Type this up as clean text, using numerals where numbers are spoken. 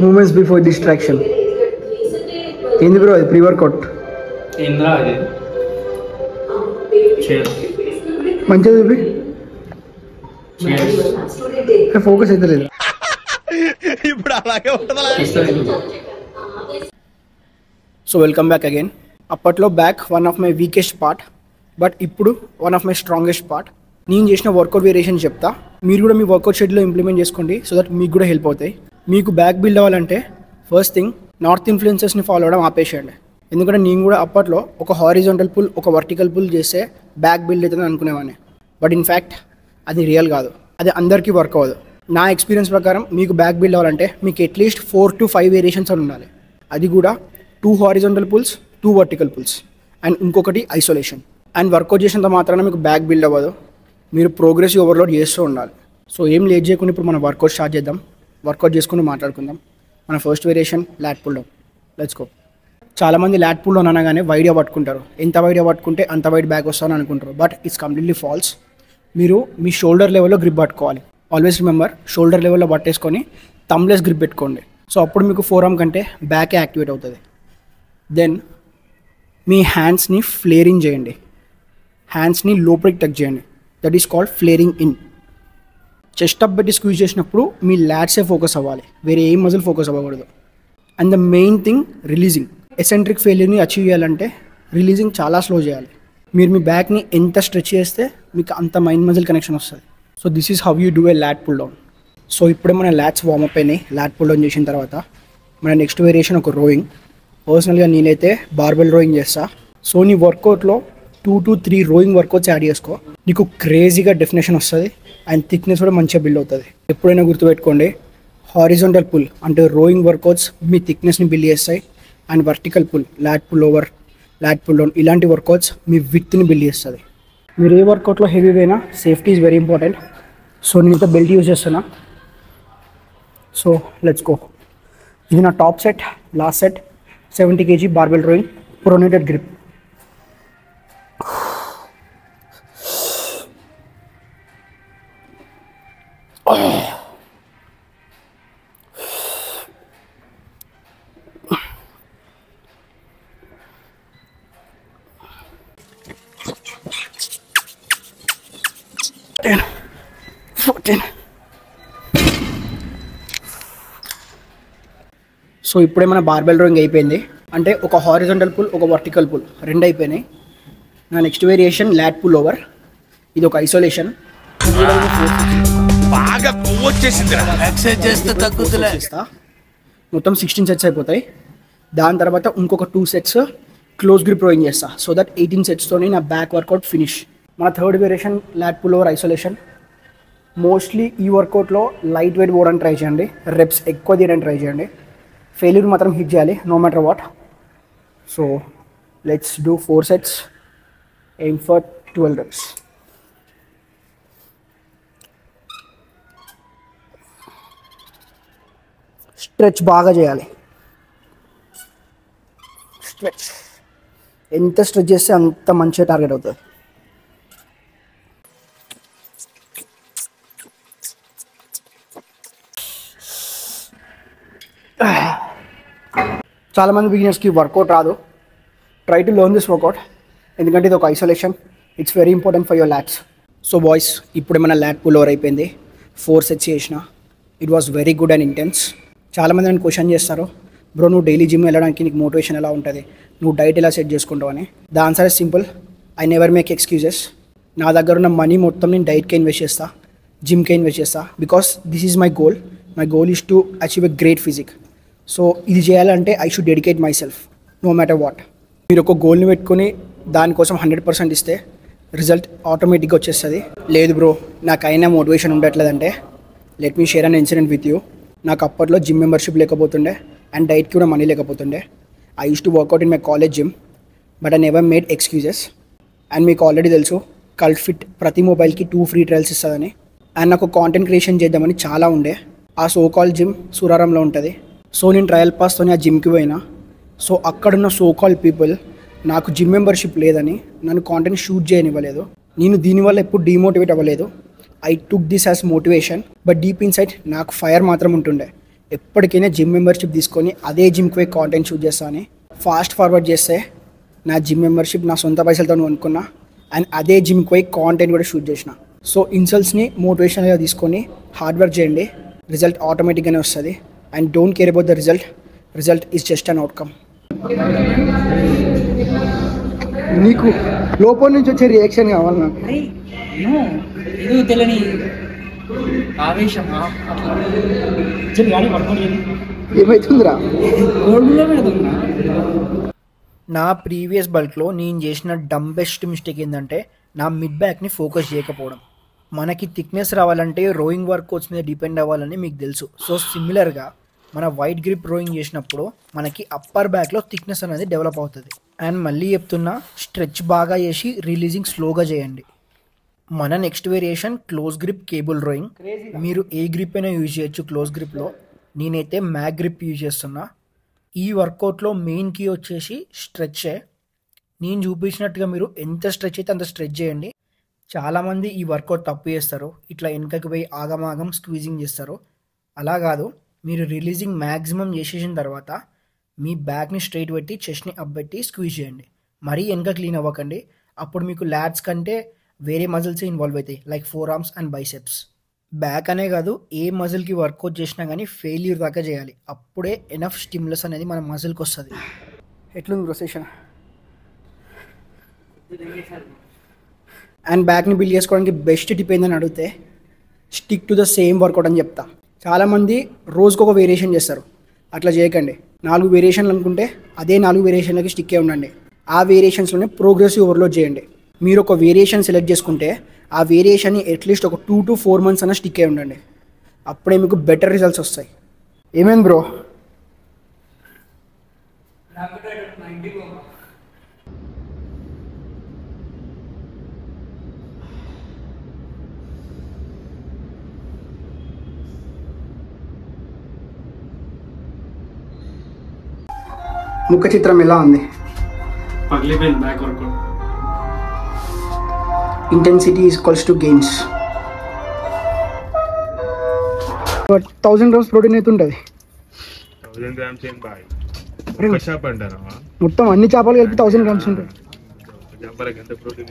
Moments before distraction. ఏంది bro అది? Pre workout ఏంద్రా అది? మంచిగా చూపి. ఫోకస్ అయితే లేదు. ఇప్పుడు అలాగే ఉంటుందా? So welcome back again. అప్పట్లో back one of my weakest part, but ఇప్పుడు one of my strongest part. నేను చేసిన వర్కౌట్ వేరియేషన్ చెప్తా, మీరు కూడా మీ వర్కౌట్ షెడ్యూల్లో ఇంప్లిమెంట్ చేసుకోండి, సో దట్ మీకు కూడా హెల్ప్ అవుతాయి. మీకు బ్యాక్ బిల్డ్ అవ్వాలంటే ఫస్ట్ థింగ్ నార్త్ ఇన్ఫ్లుయెన్సెస్ని ఫాలో అవ్వడం ఆపేసేయండి. ఎందుకంటే నేను కూడా అప్పట్లో ఒక హారిజాంటల్ పుల్, ఒక వర్టికల్ పుల్ చేస్తే బ్యాక్ బిల్డ్ అవుతుందని అనుకునేవాడిని. బట్ ఇన్ఫ్యాక్ట్ అది రియల్ కాదు, అది అందరికీ వర్క్ అవ్వదు. నా ఎక్స్పీరియన్స్ ప్రకారం మీకు బ్యాక్ బిల్డ్ అవ్వాలంటే మీకు అట్లీస్ట్ 4 to 5 వేరియేషన్స్ అని ఉండాలి. అది కూడా 2 horizontal pulls, 2 vertical pulls and ఇంకొకటి ఐసోలేషన్. అండ్ వర్కౌట్ చేసినంత మాత్రాన మీకు బ్యాక్ బిల్డ్ అవ్వదు, మీరు ప్రోగ్రెసివ్ ఓవర్లోడ్ చేస్తూ ఉండాలి. సో ఏం లేట్ చేయకుండా ఇప్పుడు మనం వర్కౌట్ స్టార్ట్ చేద్దాం. వర్కౌట్ చేసుకుని మాట్లాడుకుందాం. మన first variation lat pull down. Let's go. చాలామంది ల్యాట్ పుల్ డౌన్ అనగానే వైడ్గా పట్టుకుంటారు. ఎంత వైడ్గా పట్టుకుంటే అంత వైడ్ బ్యాక్ వస్తామని అనుకుంటారు, బట్ ఇట్స్ కంప్లీట్లీ ఫాల్స్. మీరు మీ షోల్డర్ లెవెల్లో గ్రిప్ పట్టుకోవాలి. ఆల్వేస్ రిమెంబర్, షోల్డర్ లెవెల్లో పట్టేసుకొని థంబ్లెస్ గ్రిప్ పెట్టుకోండి. సో అప్పుడు మీకు ఫోర్ ఆర్మ్ కంటే బ్యాకే యాక్టివేట్ అవుతుంది. దెన్ మీ హ్యాండ్స్ని ఫ్లేరింగ్ చేయండి, హ్యాండ్స్ని లోపలికి టచ్ చేయండి. That is called flaring in. Chest up పెట్టి స్క్వీజ్ చేసినప్పుడు మీ ల్యాట్సే ఫోకస్ అవ్వాలి, వేరే ఏం మజిల్ ఫోకస్ అవ్వకూడదు. And the main thing releasing. Eccentric ఫెయిల్యూర్ని అచీవ్ చేయాలంటే రిలీజింగ్ చాలా స్లో చేయాలి. మీరు మీ బ్యాక్ని ఎంత స్ట్రెచ్ చేస్తే మీకు అంత మైండ్ మజిల్ కనెక్షన్ వస్తుంది. So this is how you do a lat pull down. So ఇప్పుడే మన ల్యాట్స్ వార్మప్ అయినాయి. ల్యాట్ పుల్ డౌన్ చేసిన తర్వాత మన నెక్స్ట్ వేరియేషన్ ఒక రోయింగ్. పర్సనల్గా నేనైతే బార్బెల్ రోయింగ్ చేస్తా. సో నీ వర్కౌట్లో 2 to 3 రోయింగ్ వర్కౌట్స్ యాడ్ చేసుకో, నీకు క్రేజీగా డెఫినేషన్ వస్తుంది అండ్ థిక్నెస్ కూడా మంచిగా బిల్డ్ అవుతుంది. ఎప్పుడైనా గుర్తుపెట్టుకోండి, హారిజాంటల్ పుల్ అంటే రోయింగ్ వర్కౌట్స్ మీ థిక్నెస్ని బిల్డ్ చేస్తాయి, and vertical pull, lat pull over, lat pull down ఇలాంటి వర్కౌట్స్ మీ విత్ని బిల్డ్ చేస్తుంది. మీరు ఏ వర్కౌట్లో హెవీ అయినా safety is very important. So నేను ఇంత బెల్ట్ యూజ్ చేస్తున్నా. So let's go. ఇది నా top set, last set 70 kg barbell rowing, pronated grip. So ఇప్పుడే మన బార్బెల్ రోయింగ్ అయిపోయింది. అంటే ఒక హారిజాంటల్ పుల్, ఒక వర్టికల్ పుల్ రెండు అయిపోయినాయి. నా next variation lat pull over. ఇది ఒక ఐసోలేషన్. బాగా వచ్చేసింది. మొత్తం 16 సెట్స్ అయిపోతాయి. దాని తర్వాత ఇంకొక 2 sets క్లోజ్ గ్రిప్ రోయింగ్ చేస్తా. సో దట్ 18 setsతోని నా బ్యాక్ వర్కౌట్ ఫినిష్. మన third variation lat pull over isolation. Mostly ఈ వర్కౌట్లో లైట్ వెయిట్ పోవడానికి ట్రై చేయండి, రెప్స్ ఎక్కువ తీయడానికి ట్రై చేయండి. ఫెయిల్యూర్ మాత్రం హిట్ చేయాలి no matter what. So let's do 4 sets, aim for 12 reps. Stretch బాగా చేయాలి. స్ట్రెచ్ ఎంత స్ట్రెచ్ చేస్తే అంత మంచిగా టార్గెట్ అవుతుంది. చాలామంది బిగినర్స్కి వర్కౌట్ రాదు. Try to learn this workout, ఎందుకంటే ఇది ఒక isolation. It's very important for your lats. So boys, ఇప్పుడు మన ల్యాట్ పుల్ ఓవర్ అయిపోయింది. 4 sets చేసిన. It was very good and intense. చాలామంది నన్ను క్వశ్చన్ చేస్తారు, బ్రో నువ్వు డైలీ జిమ్ వెళ్ళడానికి నీకు మోటివేషన్ ఎలా ఉంటుంది, నువ్వు డైట్ ఎలా సెట్ చేసుకుంటావు అని. The answer is simple. I never make excuses. నా దగ్గర ఉన్న మనీ మొత్తం నేను డైట్కే ఇన్వెస్ట్ చేస్తా, జిమ్కే ఇన్వెస్ట్ చేస్తా. Because this is my goal. My goal is to achieve a great physique. So ఇది చేయాలంటే I should dedicate myself no matter what. మీరు ఒక గోల్ని పెట్టుకొని దానికోసం 100% ఇస్తే రిజల్ట్ ఆటోమేటిక్గా వచ్చేస్తుంది. లేదు బ్రో నాకైనా మోటివేషన్ ఉండట్లేదంటే let me share an incident with you. నాకు అప్పట్లో జిమ్ మెంబర్షిప్ లేకపోతుండే అండ్ డైట్కి కూడా మనీ లేకపోతుండే. I use to workout in my college gym, but I never made excuses. And మీకు ఆల్రెడీ తెలుసు కల్ట్ ఫిట్ ప్రతి మొబైల్కి 2 free trials ఇస్తుందని. అండ్ నాకు కాంటెంట్ క్రియేషన్ చేద్దామని చాలా ఉండే. ఆ సో కాల్ జిమ్ సూరారంలో ఉంటుంది. సో నేను ట్రయల్ పాస్తోని ఆ జిమ్కి పోయినా. సో అక్కడున్న సో కాల్ పీపుల్ నాకు జిమ్ మెంబర్షిప్ లేదని నన్ను కాంటెంట్ షూట్ చేయనివ్వలేదు. నేను దీనివల్ల ఎప్పుడు డిమోటివేట్ అవ్వలేదు. I took this as motivation, but deep inside నాకు ఫైర్ మాత్రం ఉంటుండే. ఎప్పటికైనా జిమ్ మెంబర్షిప్ తీసుకొని అదే జిమ్కి పోయి కాంటెంట్ షూట్ చేస్తాను. ఫాస్ట్ ఫార్వర్డ్ చేస్తే నా జిమ్ మెంబర్షిప్ నా సొంత పైసలతో కొనుక్కున్నా అండ్ అదే జిమ్కి పోయి కాంటెంట్ కూడా షూట్ చేసిన. సో ఇన్సల్ట్స్ని మోటివేషనల్గా తీసుకొని హార్డ్ వర్క్ చేయండి, రిజల్ట్ ఆటోమేటిక్గానే వస్తుంది. And don't care about the result is just an outcome. నీకు లోపల నుంచి వచ్చే రియాక్షన్ కావాలి నాకు. ఇది తెలియని ఆవేశం ఏమవుతుందిరా? నా ప్రీవియస్ బల్క్లో నేను చేసిన డంబెస్ట్ మిస్టేక్ ఏంటంటే నా మిడ్ బ్యాక్ని ఫోకస్ చేయకపోవడం. మనకి థిక్నెస్ రావాలంటే రోయింగ్ వర్కౌట్స్ మీద డిపెండ్ అవ్వాలని మీకు తెలుసు. సో సిమిలర్గా మన వైట్ గ్రిప్ రోయింగ్ చేసినప్పుడు మనకి అప్పర్ బ్యాక్లో థిక్నెస్ అనేది డెవలప్ అవుతుంది. అండ్ మళ్ళీ చెప్తున్నా, స్ట్రెచ్ బాగా చేసి రిలీజింగ్ స్లోగా చేయండి. మన next variation close grip cable rowing. మీరు ఏ గ్రిప్ అయినా యూజ్ చేయొచ్చు క్లోజ్ గ్రిప్లో. నేనైతే మ్యాగ్ గ్రిప్ యూజ్ చేస్తున్నా. ఈ వర్కౌట్లో మెయిన్ కీ వచ్చేసి స్ట్రెచ్చే. నేను చూపించినట్టుగా మీరు ఎంత స్ట్రెచ్ అయితే అంత స్ట్రెచ్ చేయండి. చాలామంది ఈ వర్కౌట్ తప్పు చేస్తారు, ఇట్లా వెనకకి పోయి ఆగమాగం స్క్వీజింగ్ చేస్తారు. అలా కాదు, మీరు రిలీజింగ్ మ్యాక్సిమం చేసేసిన తర్వాత మీ బ్యాక్ని స్ట్రైట్ పెట్టి చెస్ట్ని అప్ పెట్టి స్క్వీజ్ చేయండి. మరీ వెనక క్లీన్ అవ్వకండి, అప్పుడు మీకు ల్యాట్స్ కంటే వేరే మజిల్సే ఇన్వాల్వ్ అవుతాయి, like four arms and biceps. Back అనే కాదు, ఏ మజిల్కి వర్కౌట్ చేసినా కానీ ఫెయిల్యూర్ దాకా చేయాలి. అప్పుడే ఎనఫ్ స్టిమ్యులస్ అనేది మన మజిల్కి వస్తుంది. ఎట్లుంది ప్రొసెషన్? అండ్ బ్యాక్ని బిల్డ్ చేసుకోవడానికి బెస్ట్ టిప్ ఏందని అడిగితే stick to the same workout అని చెప్తా. చాలామంది రోజుకు ఒక వేరియేషన్ చేస్తారు. అట్లా చేయకండి. 4 వేరియేషన్లు అనుకుంటే అదే 4 వేరియేషన్లకి స్టిక్కే ఉండండి. ఆ వేరియేషన్స్లోనే ప్రోగ్రెసివ్ ఓవర్లోడ్ చేయండి. మీరు ఒక వేరియేషన్ సెలెక్ట్ చేసుకుంటే ఆ వేరియేషన్ని అట్లీస్ట్ ఒక 2 to 4 months అన్న స్టిక్ అయి ఉండండి. అప్పుడే మీకు బెటర్ రిజల్ట్స్ వస్తాయి. ఏమైంది బ్రో? ముఖ చిత్రం ఎలా ఉంది? పగిలిపోయింది back workout. Intensity equals to gains. 1000 grams protein అయితే ఉంటుంది. 1000 grams ఏం బాయ్ షాప్ అంటారా? మొత్తం అన్ని చేపలు కలిపి 1000 grams ఉంటుంది. చేపలకి ఎంత ప్రోటీన్